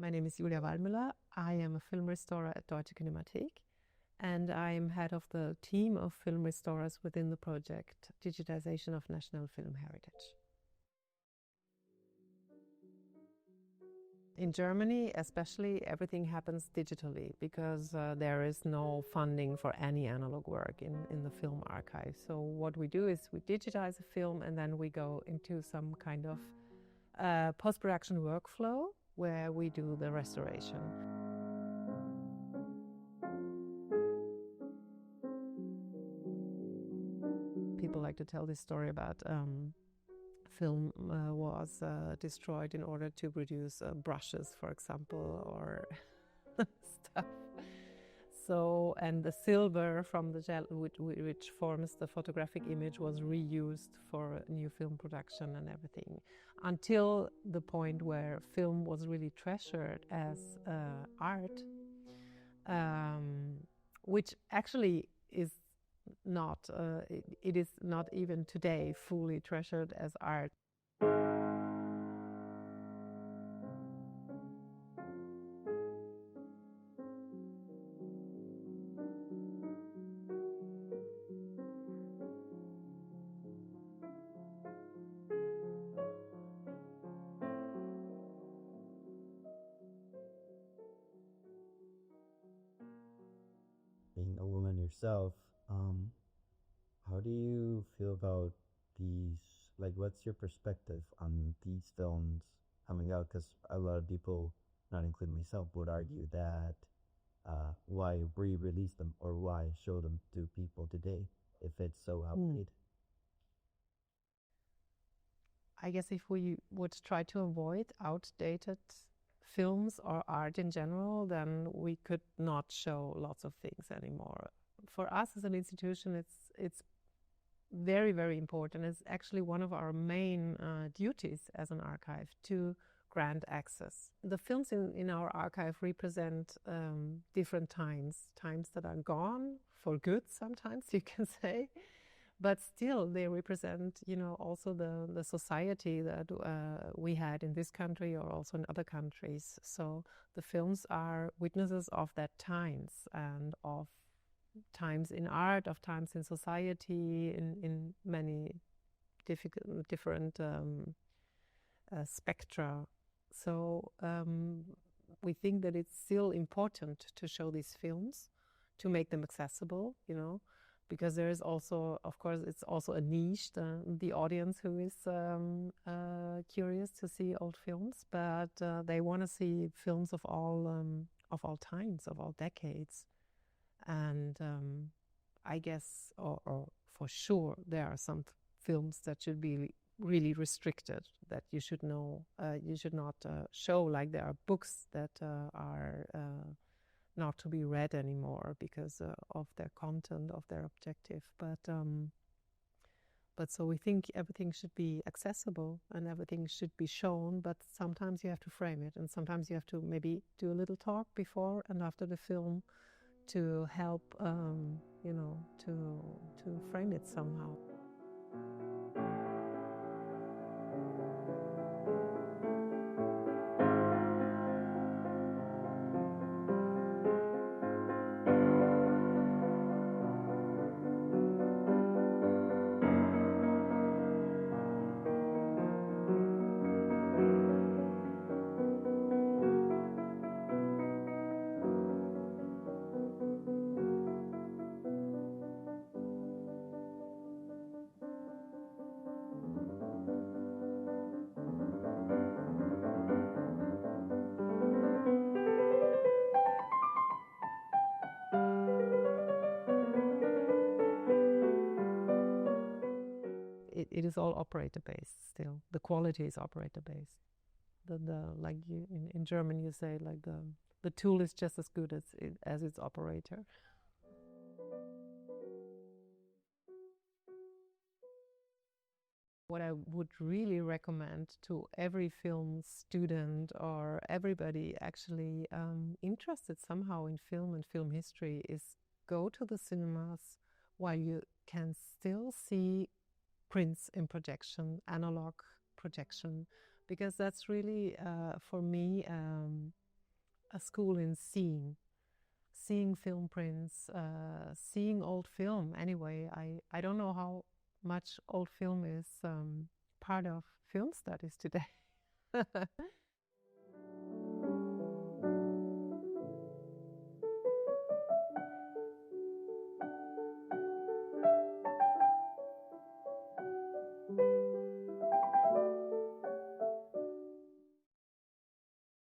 My name is Julia Wallmüller. I am a film restorer at Deutsche Kinemathek, and I am head of the team of film restorers within the project Digitization of National Film Heritage. In Germany, especially, everything happens digitally because there is no funding for any analog work in the film archive. So what we do is we digitize a film and then we go into some kind of post-production workflow where we do the restoration. People like to tell this story about film was destroyed in order to produce brushes, for example, or stuff. So, and the silver from the gel, which forms the photographic image, was reused for new film production and everything, until the point where film was really treasured as art, which actually is not, it is not even today fully treasured as art. Being a woman yourself, how do you feel about these? Like, what's your perspective on these films coming out? Because a lot of people, not including myself, would argue that why re-release them or why show them to people today if it's so outdated? I guess if we would try to avoid outdated films or art in general, then we could not show lots of things anymore. For us as an institution, it's very, very important. It's actually one of our main duties as an archive to grant access. The films in our archive represent different times that are gone for good sometimes, you can say. But still, they represent, also the society that we had in this country or also in other countries. So the films are witnesses of that times and of times in art, of times in society, in many different spectra. So we think that it's still important to show these films, to make them accessible, because there is also, of course, it's also a niche, the audience who is curious to see old films, but they want to see films of all times, of all decades. And I guess, or for sure, there are some films that should be really restricted, that you should not show, like there are books that are not to be read anymore because of their content, of their objective. But so we think everything should be accessible and everything should be shown, but sometimes you have to frame it, and sometimes you have to maybe do a little talk before and after the film to help, to frame it somehow. It is all operator based still. The quality is operator based. Like in German you say, like the tool is just as good as its operator. What I would really recommend to every film student or everybody actually interested somehow in film and film history is go to the cinemas while you can still see prints in projection, analog projection, because that's really, for me, a school in seeing film prints, seeing old film. Anyway, I don't know how much old film is part of film studies today.